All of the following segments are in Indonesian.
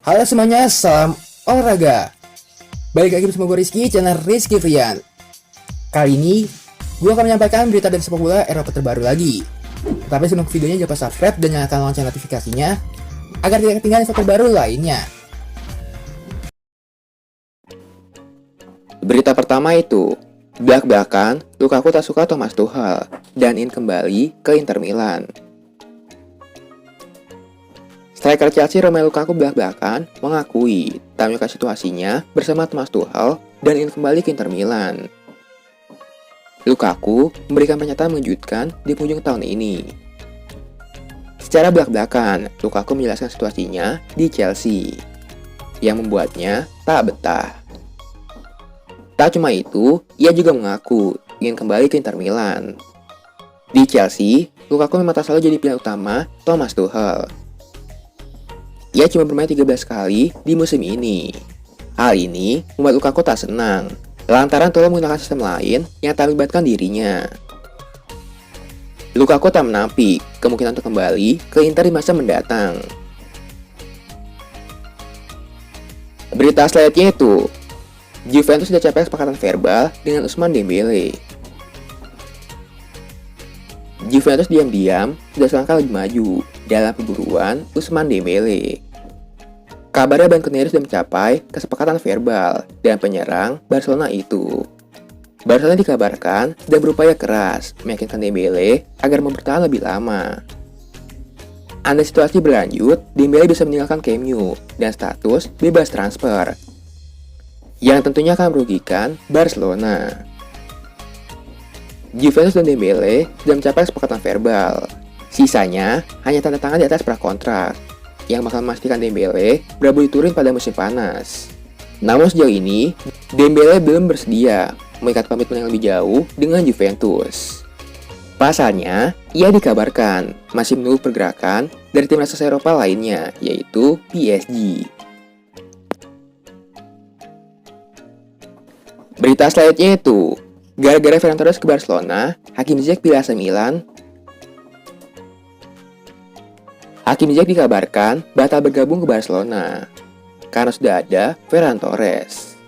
Halo semuanya, salam olahraga. Balik lagi bersama gue Rizky, channel Rizky Frian. Kali ini, gue akan menyampaikan berita dari sepak bola Eropa terbaru lagi. Tapi sebelum videonya, jangan lupa subscribe dan nyalakan lonceng notifikasinya agar tidak ketinggalan info terbaru lainnya. Berita pertama itu, belak-belakan Lukaku tak suka Thomas Tuchel dan ingin kembali ke Inter Milan. Striker Chelsea Romelu Lukaku belak-belakan mengakui tak menyukai situasinya bersama Thomas Tuchel dan ingin kembali ke Inter Milan. Lukaku memberikan pernyataan mengejutkan di penghujung tahun ini. Secara belak-belakan, Lukaku menjelaskan situasinya di Chelsea yang membuatnya tak betah. Tak cuma itu, ia juga mengaku ingin kembali ke Inter Milan. Di Chelsea, Lukaku memang tak selalu jadi pilihan utama Thomas Tuchel. Ia cuma bermain 13 kali di musim ini. Hal ini membuat Lukaku tak senang, lantaran Tuchel menggunakan sistem lain yang tak melibatkan dirinya. Lukaku tak menampik kemungkinan untuk kembali ke Inter di masa mendatang. Berita selanjutnya itu, Juventus sudah capai kesepakatan verbal dengan Ousmane Dembélé. Juventus diam-diam sudah selangkah lebih maju dalam pemburuan Ousmane Dembélé. Kabarnya Bianconeri sudah mencapai kesepakatan verbal dengan penyerang Barcelona itu. Barcelona dikabarkan sedang berupaya keras meyakinkan Dembélé agar bertahan lebih lama. Andai situasi berlanjut, Dembélé bisa meninggalkan Camp Nou dan status bebas transfer, yang tentunya akan merugikan Barcelona. Juventus dan Dembélé sudah mencapai kesepakatan verbal. Sisanya hanya tanda tangan di atas prakontrak yang bakal memastikan Dembélé berabudi turun pada musim panas. Namun sejauh ini, Dembélé belum bersedia mengikat komitmen yang lebih jauh dengan Juventus. Pasalnya, ia dikabarkan masih menunggu pergerakan dari tim raksasa Eropa lainnya, yaitu PSG. Berita selanjutnya itu, gara-gara Ferran Torres ke Barcelona, Hakim Ziyech pilih AC Milan. Hakim Ziyech dikabarkan batal bergabung ke Barcelona karena sudah ada Ferran Torres.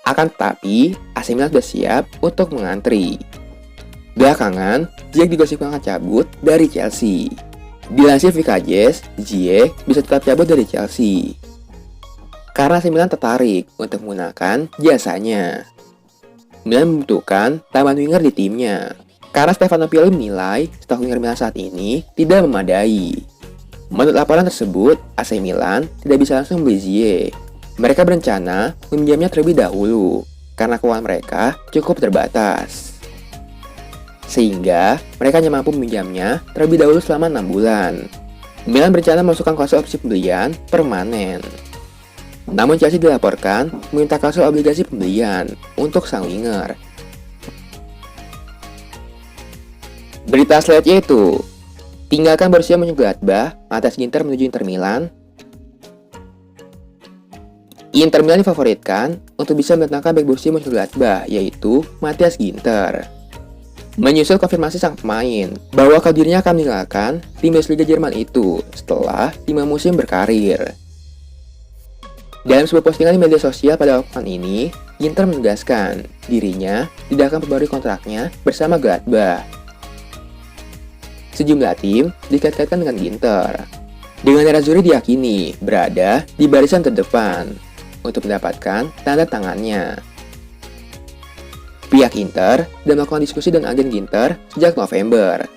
Akan tetapi, AC Milan sudah siap untuk mengantri. Belakangan, Ziyech digosipkan akan cabut dari Chelsea. Dilansir VKJS, Ziyech bisa tetap cabut dari Chelsea karena AC Milan tertarik untuk menggunakan jasanya. Milan membutuhkan tambahan winger di timnya, karena Stefano Pioli menilai stok winger Milan saat ini tidak memadai. Menurut laporan tersebut, AC Milan tidak bisa langsung membeli Ziyech. Mereka berencana meminjamnya terlebih dahulu, karena keuangan mereka cukup terbatas. Sehingga, mereka hanya mampu meminjamnya terlebih dahulu selama 6 bulan. Milan berencana memasukkan klausul opsi pembelian permanen. Namun Chelsea dilaporkan meminta klausul obligasi pembelian untuk sang winger. Berita selanjutnya itu, tinggalkan Borussia Mönchengladbach atas Ginter menuju Inter Milan. Inter Milan difavoritkan untuk bisa mendatangkan bek Borussia Mönchengladbach, yaitu Matthias Ginter. Menyusul konfirmasi sang pemain bahwa kalau dirinya akan meninggalkan tim Bundesliga Jerman itu setelah 5 musim berkarir. Dalam sebuah postingan di media sosial pada pekan ini, Ginter menegaskan dirinya tidak akan memperbarui kontraknya bersama Gladbach. Sejumlah tim dikait-kaitkan dengan Ginter. Dengan Nerazzurri diyakini berada di barisan terdepan untuk mendapatkan tanda tangannya. Pihak Inter sudah melakukan diskusi dengan agen Ginter sejak November,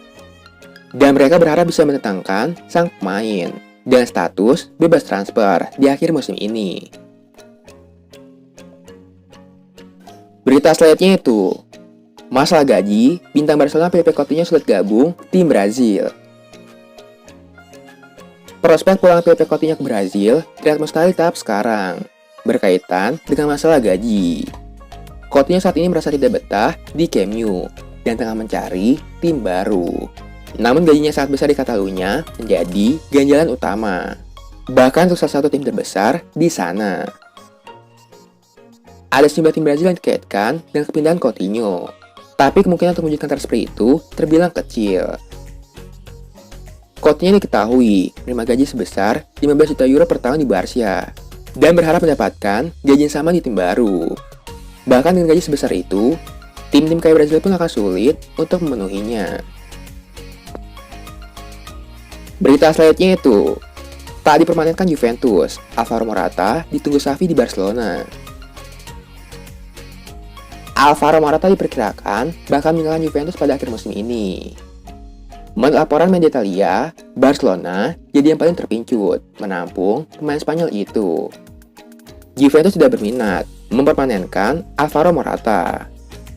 dan mereka berharap bisa mendatangkan sang pemain dengan status bebas transfer di akhir musim ini. Berita selanjutnya itu, masalah gaji, bintang Barcelona Pepe Coutinho sulit gabung tim Brazil. Prospek pulang Pepe Coutinho ke Brazil terlihat mustahil tahap sekarang, berkaitan dengan masalah gaji. Coutinho saat ini merasa tidak betah di Camp Nou dan tengah mencari tim baru. Namun gajinya sangat besar di Catalunya menjadi ganjalan utama, bahkan untuk salah satu tim terbesar di sana. Ada sejumlah tim Brazil yang dikaitkan dengan kepindahan Coutinho, tapi kemungkinan untuk mewujudkan transfer itu terbilang kecil. Coutinho diketahui menerima gaji sebesar 15 juta euro per tahun di Barca dan berharap mendapatkan gaji yang sama di tim baru. Bahkan dengan gaji sebesar itu, tim-tim kaya Brazil pun akan sulit untuk memenuhinya. Berita selanjutnya itu, tak dipermanenkan Juventus, Alvaro Morata ditunggu Xavi di Barcelona. Alvaro Morata diperkirakan bakal meninggalkan Juventus pada akhir musim ini. Menurut laporan media Italia, Barcelona jadi yang paling terpincut menampung pemain Spanyol itu. Juventus tidak berminat mempermanenkan Alvaro Morata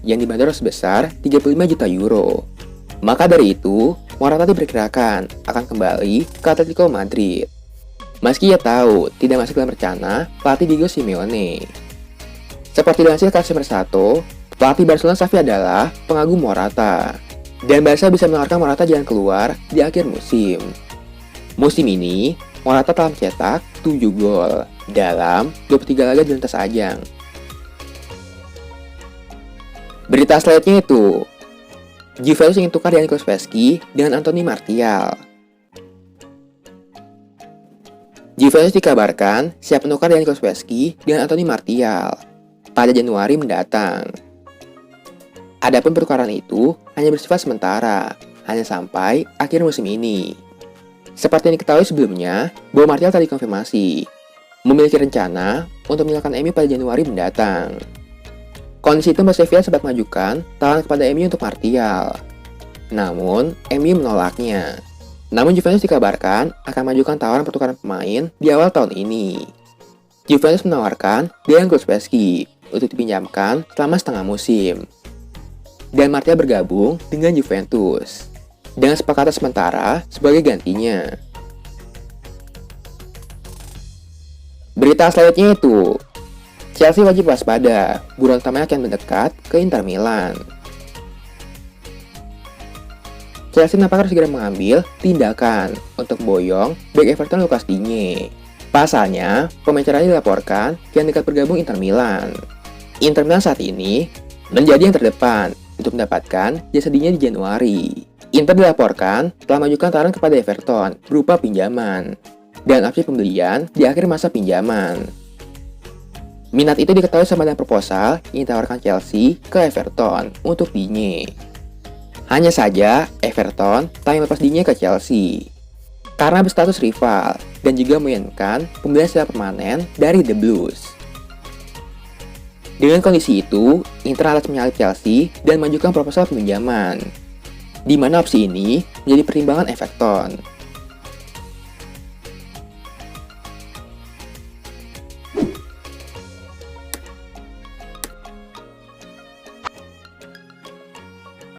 yang dibanderol sebesar 35 juta euro. Maka dari itu, Morata diperkirakan akan kembali ke Atletico Madrid. Meski ia tahu tidak masuk dalam rencana pelatih Diego Simeone. Seperti dilansir Carlos Mercato, pelatih Barcelona Xavi adalah pengagum Morata. Dan Barca bisa menawarkan Morata jalan keluar di akhir musim. Musim ini, Morata telah mencetak 7 gol dalam 23 laga di lintas ajang. Berita selanjutnya itu, Juventus ingin tukar Dejan Kulusevski dengan Anthony Martial. Juventus dikabarkan siap menukar Dejan Kulusevski dengan Anthony Martial pada Januari mendatang. Adapun pertukaran itu hanya bersifat sementara, hanya sampai akhir musim ini. Seperti yang diketahui sebelumnya, bahwa Martial tadi konfirmasi memiliki rencana untuk meninggalkan MU pada Januari mendatang. Kondisi itu Sevilla sempat mengajukan tawaran kepada MU untuk Martial. Namun, MU menolaknya. Namun Juventus dikabarkan akan mengajukan tawaran pertukaran pemain di awal tahun ini. Juventus menawarkan Dejan Kulusevski untuk dipinjamkan selama setengah musim. Dan Martial bergabung dengan Juventus dengan sepakatan sementara sebagai gantinya. Berita selanjutnya itu, Chelsea wajib waspada, buruan utamanya akan mendekat ke Inter Milan. Chelsea nampaknya harus segera mengambil tindakan untuk boyong bek Everton Lucas Digne. Pasalnya, pemain Chelsea dilaporkan kian dekat bergabung Inter Milan. Inter Milan saat ini menjadi yang terdepan untuk mendapatkan jasa Digne di Januari. Inter dilaporkan telah mengajukan tawaran kepada Everton berupa pinjaman dan opsi pembelian di akhir masa pinjaman. Minat itu diketahui sama dengan proposal yang ditawarkan Chelsea ke Everton untuk Digne. Hanya saja, Everton tak ingin melepas Digne ke Chelsea karena berstatus rival dan juga menginginkan pembelian secara permanen dari The Blues. Dengan kondisi itu, Inter harus menyalip Chelsea dan mengajukan proposal peminjaman, di mana opsi ini menjadi pertimbangan Everton.